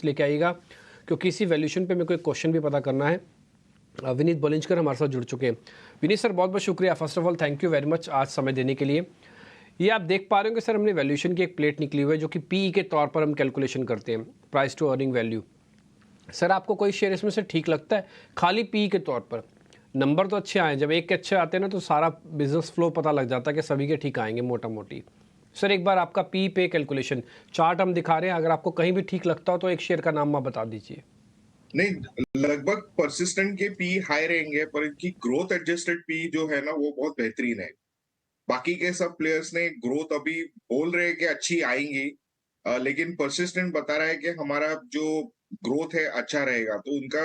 Updates लेके आइएगा, क्योंकि इसी वैल्यूएशन पे मेरे को एक क्वेश्चन भी पता करना है। विनीत बोलिंजकर हमारे साथ जुड़ चुके हैं। विनीत सर, बहुत बहुत शुक्रिया, first of all thank you very much आज समय देने के लिए। ये आप देख पा रहे होंगे सर, हमने वैल्यूएशन की एक प्लेट निकली हुई है जो कि पीई के तौर पर हम कैलकुलेशन करते हैं, price to earning value. Sir आपको कोई शेयर इसमें से ठीक लगता है? खाली पीई के तौर पर नंबर तो अच्छे आए, जब एक के अच्छे आते हैं ना तो सारा बिजनेस फ्लो पता लग जाता है कि सभी के ठीक आएंगे मोटा मोटी। सर एक बार आपका पी पे कैलकुलेशन चार्ट हम दिखा रहे हैं, अगर आपको कहीं भी ठीक लगता हो तो एक शेयर का नाम आप बता दीजिए। नहीं, लगभग परसिस्टेंट के पी हाई रहेंगे, पर इनकी ग्रोथ एडजस्टेड पी जो है ना वो बहुत बेहतरीन है। बाकी के सब प्लेयर्स ने ग्रोथ अभी बोल रहे हैं कि अच्छी आएंगी, लेकिन परसिस्टेंट बता रहा है कि हमारा जो ग्रोथ है अच्छा रहेगा। तो उनका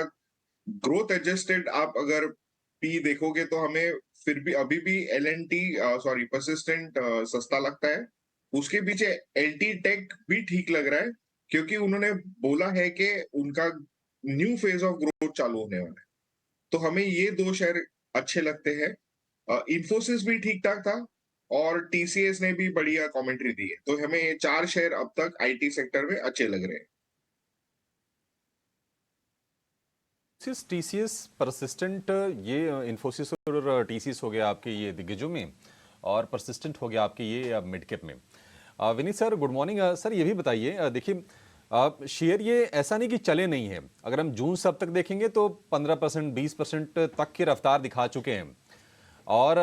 ग्रोथ एडजस्टेड आप अगर पी देखोगे तो हमें फिर भी अभी भी L N T sorry persistent सस्ता लगता है। उसके पीछे एल टी टेक भी ठीक लग रहा है, क्योंकि उन्होंने बोला है कि उनका न्यू फेज ऑफ ग्रोथ चालू होने वाला है। तो हमें ये दो शेयर अच्छे लगते हैं। इन्फोसिस भी ठीक ठाक था, और टीसीएस ने भी बढ़िया कमेंट्री दी है। तो हमें ये चार शेयर अब तक आईटी सेक्टर में अच्छे लग रहे हैं। टीसीएस परसिस्टेंट, ये इन्फोसिस और टीसीएस हो गया आपके ये दिग्गजों में, और परसिस्टेंट हो गया आपके ये मिड कैप में। Vineet sir good morning. Sir ये भी बताइए, देखिए शेयर ये ऐसा नहीं कि चले नहीं है, अगर हम जून से अब तक देखेंगे तो 15% 20% तक की रफ्तार दिखा चुके हैं। और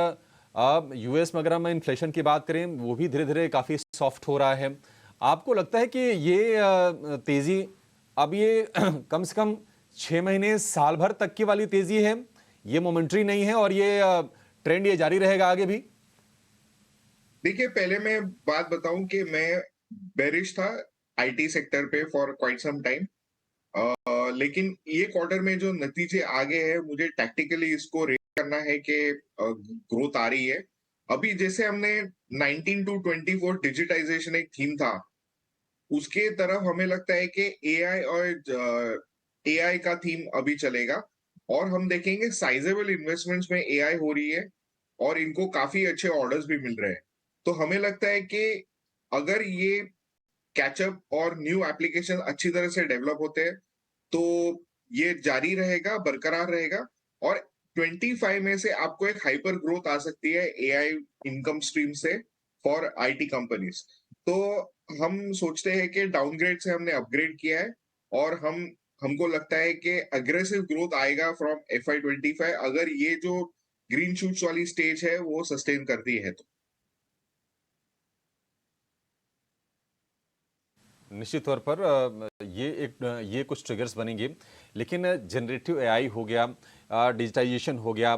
यूएस में अगर हम इन्फ्लेशन की बात करें वो भी धीरे धीरे काफ़ी सॉफ्ट हो रहा है। आपको लगता है कि ये तेज़ी अब ये कम से कम 6 महीने साल भर तक की वाली तेज़ी है, ये मोमेंट्री नहीं है, और ये ट्रेंड ये जारी रहेगा आगे भी? देखिए, पहले मैं बात बताऊं कि मैं बेरिश था आईटी सेक्टर पे फॉर क्वाइट सम टाइम, लेकिन ये क्वार्टर में जो नतीजे आ गए हैं, मुझे टैक्टिकली इसको रेट करना है कि ग्रोथ आ रही है। अभी जैसे हमने 19 टू 24 डिजिटाइजेशन एक थीम था, उसके तरफ हमें लगता है कि एआई और एआई का थीम अभी चलेगा। और हम देखेंगे साइजेबल इन्वेस्टमेंट्स में एआई हो रही है, और इनको काफी अच्छे ऑर्डर्स भी मिल रहे हैं। तो हमें लगता है कि अगर ये कैचअप और न्यू एप्लीकेशन अच्छी तरह से डेवलप होते हैं तो ये जारी रहेगा, बरकरार रहेगा। और 25 में से आपको एक हाइपर ग्रोथ आ सकती है एआई इनकम स्ट्रीम से फॉर आईटी कंपनीज। तो हम सोचते हैं कि डाउनग्रेड से हमने अपग्रेड किया है, और हमको लगता है कि अग्रेसिव ग्रोथ आएगा फ्रॉम FY25, अगर ये जो ग्रीन शूट्स वाली स्टेज है वो सस्टेन करती है तो। निश्चित तौर पर ये कुछ ट्रिगर्स बनेंगे, लेकिन जनरेटिव एआई हो गया, डिजिटाइजेशन हो गया,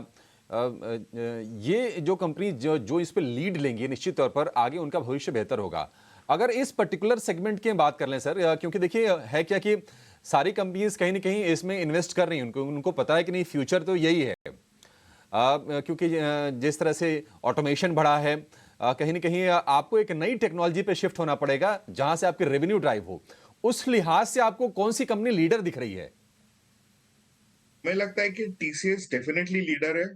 ये जो कंपनी जो इस पे लीड लेंगी, निश्चित तौर पर आगे उनका भविष्य बेहतर होगा। अगर इस पर्टिकुलर सेगमेंट की बात कर लें सर, क्योंकि देखिए है क्या कि सारी कंपनीज कहीं ना कहीं इसमें इन्वेस्ट कर रही हैं, उनको पता है कि नहीं फ्यूचर तो यही है। क्योंकि जिस तरह से ऑटोमेशन बढ़ा है, कहीं ना कहीं आपको एक नई टेक्नोलॉजी पे शिफ्ट होना पड़ेगा जहां से आपके रेवेन्यू ड्राइव हो। उस लिहाज से आपको कौन सी कंपनी लीडर दिख रही है? मुझे लगता है कि टीसीएस डेफिनेटली लीडर है।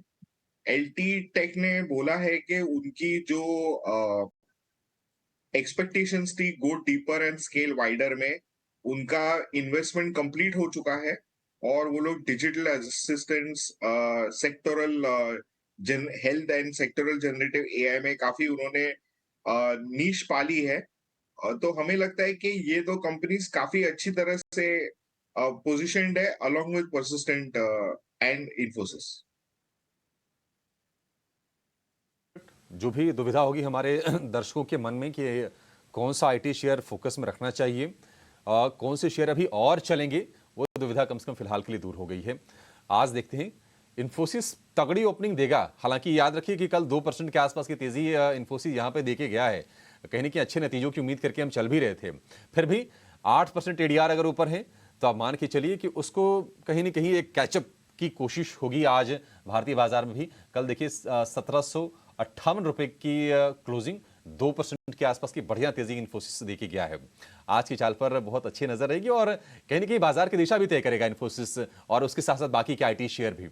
एलटी टेक ने बोला है कि उनकी जो एक्सपेक्टेशंस थी go deeper and scale wider में, उनका इन्वेस्टमेंट कंप्लीट हो चुका है। और वो लोग digital assistants, sectoral health and sectoral generative AI में काफी उन्होंने नीश पाली है। तो हमें लगता है कि ये दो कंपनीज काफी अच्छी तरह से पोजीशनड है along with persistent and Infosys. जो भी दुविधा होगी हमारे दर्शकों के मन में कि कौन सा आईटी शेयर फोकस में रखना चाहिए, कौन से शेयर अभी और चलेंगे, वो दुविधा कम से कम फिलहाल के लिए दूर हो गई है। आज देखते हैं इन्फोसिस तगड़ी ओपनिंग देगा। हालांकि याद रखिए कि कल 2% के आसपास की तेजी इन्फोसिस यहां पे देके गया है, कहीं ना कहीं अच्छे नतीजों की उम्मीद करके हम चल भी रहे थे। फिर भी 8% एडीआर अगर ऊपर है तो आप मान के चलिए कि उसको कहीं ना कहीं एक कैचअप की कोशिश होगी आज भारतीय बाजार में भी। कल देखिए 1758 रुपए की क्लोजिंग, 2% के आसपास की बढ़िया तेजी इन्फोसिस से देखी गया है। आज की चाल पर बहुत अच्छी नजर रहेगी, और कहीं ना कहीं बाजार की दिशा भी तय करेगा इन्फोसिस, और उसके साथ साथ बाकी के आईटी शेयर भी।